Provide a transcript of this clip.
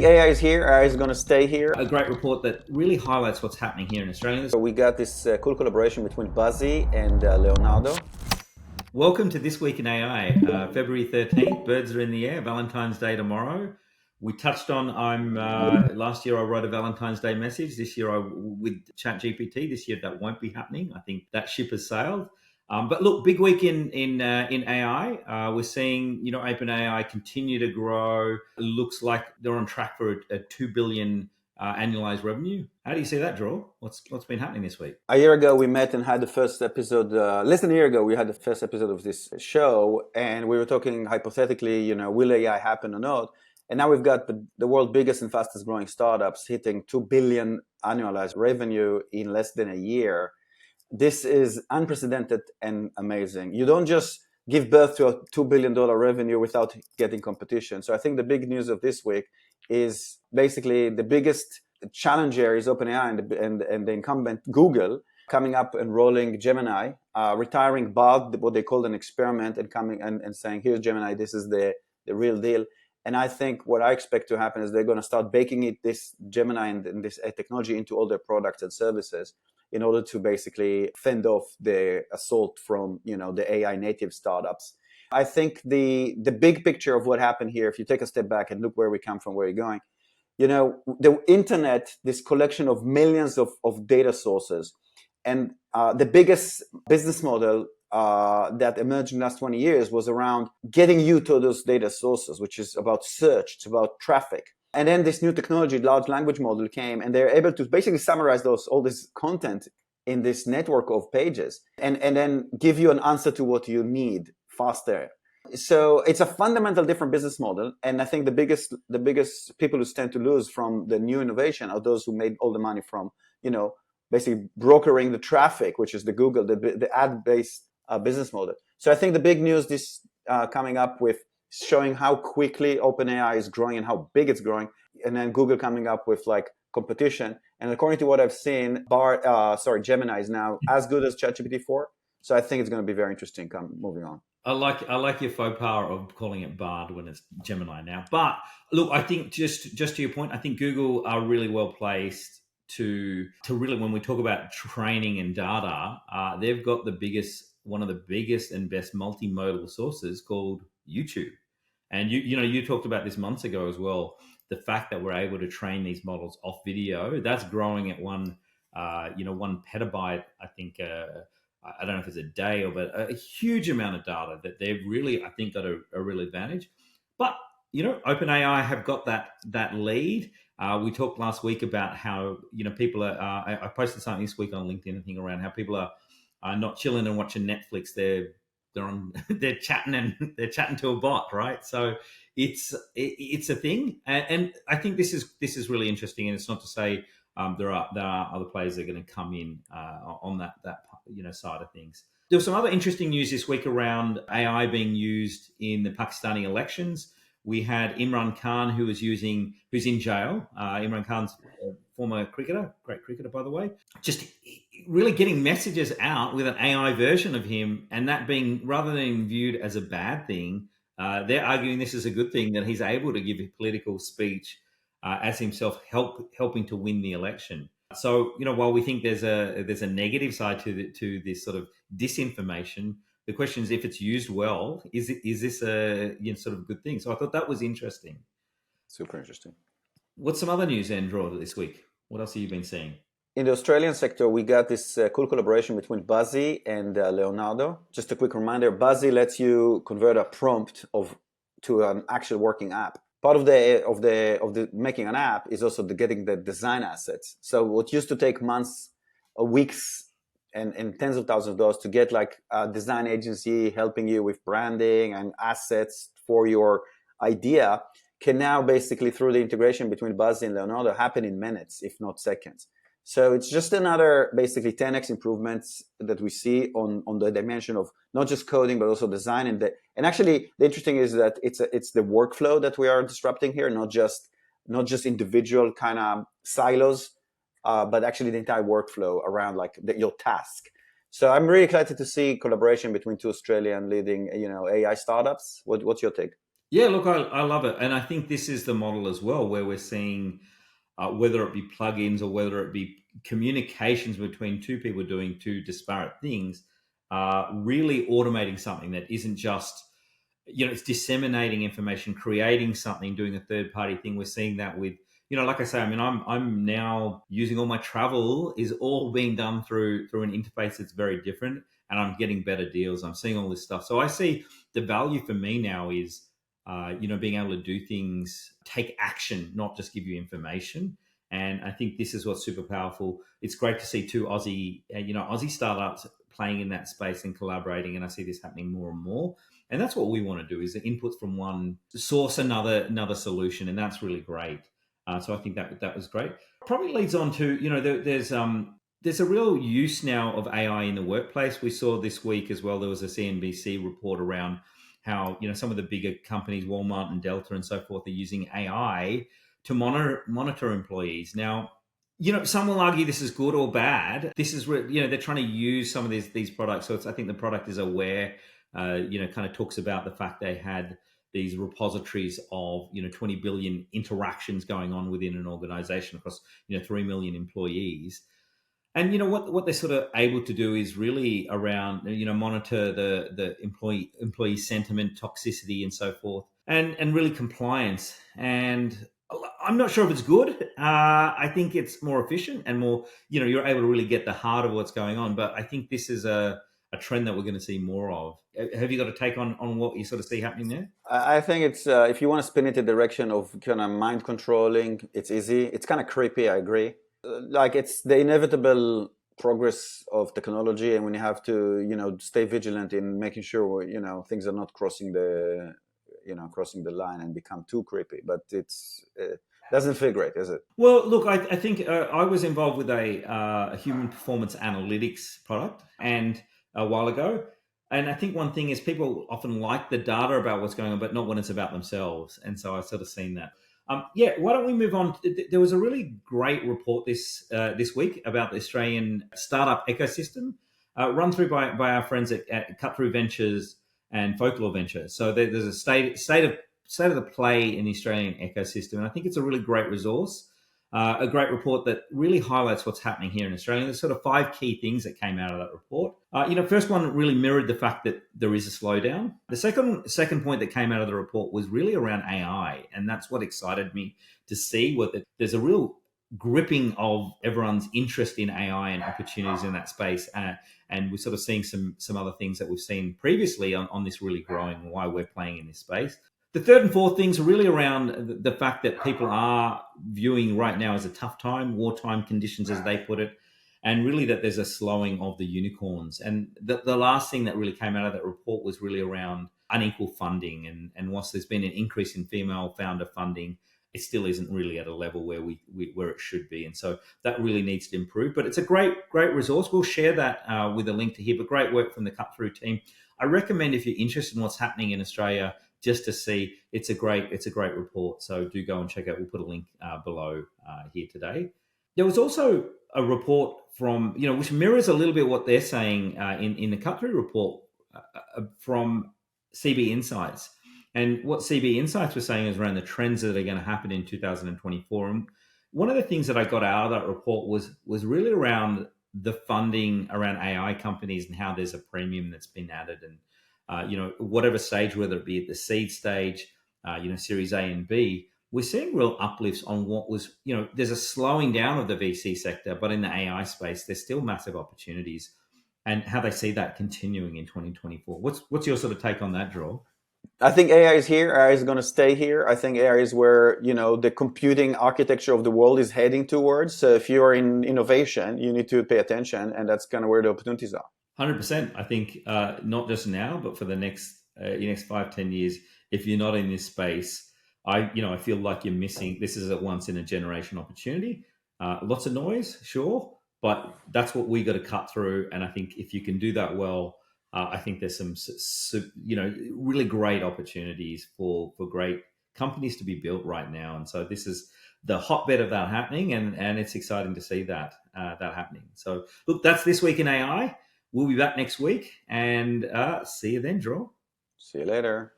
AI is here. AI is going to stay here. A great report that really highlights what's happening here in Australia. So we got this cool collaboration between Buzzy and Leonardo. Welcome to This Week in AI, February 13th. Birds are in the air. Valentine's Day tomorrow. We touched on. Last year I wrote a Valentine's Day message. This year with ChatGPT. This year that won't be happening. I think that ship has sailed. But look, big week in AI. We're seeing OpenAI continue to grow. It looks like they're on track for a 2 billion annualized revenue. How do you see that, Dror? What's been happening this week? A year ago, we met and had the first episode. Less than a year ago, we had the first episode of this show, and we were talking hypothetically, will AI happen or not? And now we've got the world's biggest and fastest growing startups hitting 2 billion annualized revenue in less than a year. This is unprecedented and amazing. You don't just give birth to a $2 billion revenue without getting competition. So I think the big news of this week is basically the biggest challenger is OpenAI and the incumbent Google coming up and rolling Gemini, retiring Bard, what they called an experiment, and coming and saying, here's Gemini, this is the real deal. And I think what I expect to happen is they're going to start baking this Gemini and this technology into all their products and services in order to basically fend off the assault from the AI native startups. I think the big picture of what happened here, if you take a step back and look where we come from, where you're going, the internet, this collection of millions of data sources, and the biggest business model that emerged in the last 20 years was around getting you to those data sources, which is about search, it's about traffic. And then this new technology, large language model, came, and they're able to basically summarize all this content in this network of pages and then give you an answer to what you need faster. So it's a fundamental different business model. And I think the biggest people who stand to lose from the new innovation are those who made all the money from, basically brokering the traffic, which is the Google, the ad-based business model. So I think the big news this coming up with showing how quickly OpenAI is growing and how big it's growing, and then Google coming up with like competition. And according to what I've seen, Gemini is now as good as ChatGPT-4. So I think it's going to be very interesting moving on. I like your faux pas of calling it Bard when it's Gemini now. But look, I think just to your point, I think Google are really well placed to really, when we talk about training and data, they've got one of the biggest and best multimodal sources called YouTube. And you talked about this months ago as well. The fact that we're able to train these models off video, that's growing at one petabyte. I think I don't know if it's a day but a huge amount of data that they've really, I think, got a real advantage. But OpenAI have got that lead. We talked last week about how people are. I posted something this week on LinkedIn, I think, around how people are not chilling and watching Netflix. They're chatting to a bot, right? So it's a thing, and I think this is really interesting. And it's not to say there are other players that are going to come in on that side of things. There was some other interesting news this week around AI being used in the Pakistani elections. We had Imran Khan, who's in jail. Imran Khan's a former cricketer, great cricketer, by the way. Just really getting messages out with an AI version of him, and that being, rather than viewed as a bad thing, they're arguing this is a good thing, that he's able to give a political speech as himself, helping to win the election. So, while we think there's a negative side to this sort of disinformation, the question is, if it's used well, is this a sort of good thing? So I thought that was interesting. Super interesting. What's some other news, Andrew, this week? What else have you been seeing? In the Australian sector, we got this cool collaboration between Buzzy and Leonardo. Just a quick reminder, Buzzy lets you convert a prompt to an actual working app. Part of the making an app is also getting the design assets. So what used to take months or weeks and tens of thousands of dollars to get like a design agency helping you with branding and assets for your idea can now basically, through the integration between Buzzy and Leonardo, happen in minutes, if not seconds. So it's just another basically 10x improvements that we see on the dimension of not just coding, but also design. And actually, the interesting is that it's the workflow that we are disrupting here, not just individual kind of silos, but actually the entire workflow around like your task. So I'm really excited to see collaboration between two Australian leading AI startups. What's your take? Yeah, look, I love it. And I think this is the model as well, where we're seeing whether it be plugins or whether it be communications between two people doing two disparate things, really automating something that isn't just, it's disseminating information, creating something, doing a third party thing. We're seeing that with, like I say, I mean, I'm now using all my travel is all being done through an interface that's very different, and I'm getting better deals. I'm seeing all this stuff. So I see the value for me now is, being able to do things, take action, not just give you information. And I think this is what's super powerful. It's great to see two Aussie startups playing in that space and collaborating. And I see this happening more and more. And that's what we want to do: is the inputs from one source another solution, and that's really great. So I think that was great. Probably leads on to, there's a real use now of AI in the workplace. We saw this week as well, there was a CNBC report around how, some of the bigger companies, Walmart and Delta and so forth, are using AI to monitor employees. Now, some will argue this is good or bad. This is where, they're trying to use some of these products. So I think the product is aware, kind of talks about the fact they had these repositories of, 20 billion interactions going on within an organization across, 3 million employees. And what they're sort of able to do is really around, monitor the employee sentiment, toxicity, and so forth, and really compliance. And I'm not sure if it's good. I think it's more efficient and more, you're able to really get the heart of what's going on. But I think this is a trend that we're going to see more of. Have you got a take on what you sort of see happening there? I think it's if you want to spin it in the direction of kind of mind controlling, it's easy. It's kind of creepy. I agree. Like it's the inevitable progress of technology, and when you have to, stay vigilant in making sure, things are not crossing the line and become too creepy. But it's doesn't feel great, is it? Well, look, I think I was involved with a human performance analytics product and a while ago. And I think one thing is people often like the data about what's going on, but not when it's about themselves. And so I've sort of seen that. Yeah, why don't we move on? There was a really great report this week about the Australian startup ecosystem, run through by our friends at Cut Through Ventures and Folklore Ventures. So there's a state of the play in the Australian ecosystem. And I think it's a really great resource, a great report that really highlights what's happening here in Australia. There's sort of 5 key things that came out of that report. First one really mirrored the fact that there is a slowdown. The second point that came out of the report was really around AI, and that's what excited me to see. There's a real gripping of everyone's interest in AI and opportunities in that space. And we're sort of seeing some other things that we've seen previously on this really growing, why we're playing in this space. The third and fourth things are really around the fact that people are viewing right now as a tough time, wartime conditions, as they put it, and really that there's a slowing of the unicorns. And the last thing that really came out of that report was really around unequal funding. And whilst there's been an increase in female founder funding, it still isn't really at a level where where it should be. And so that really needs to improve. But it's a great resource. We'll share that with a link to here. But great work from the Cut Through team. I recommend, if you're interested in what's happening in Australia, just to see, it's a great report. So do go and check out. We'll put a link below here today. There was also a report from, which mirrors a little bit what they're saying in the Cut Through report from CB Insights. And what CB Insights was saying is around the trends that are going to happen in 2024. And one of the things that I got out of that report was really around the funding around AI companies and how there's a premium that's been added. And whatever stage, whether it be at the seed stage, Series A and B, we're seeing real uplifts on what was, there's a slowing down of the VC sector, but in the AI space, there's still massive opportunities, and how they see that continuing in 2024. What's your sort of take on that, Dror? I think AI is here. AI is going to stay here. I think AI is where, the computing architecture of the world is heading towards. So if you're in innovation, you need to pay attention, and that's kind of where the opportunities are. 100%. I think not just now, but for the next 5-10 years, if you're not in this space, I feel like you're missing. This is a once in a generation opportunity. Lots of noise, sure, but that's what we got to cut through. And I think if you can do that well, I think there's some really great opportunities for great companies to be built right now. And so this is the hotbed of that happening, and it's exciting to see that happening. So look, that's this week in AI. We'll be back next week, and see you then, Dror. See you later.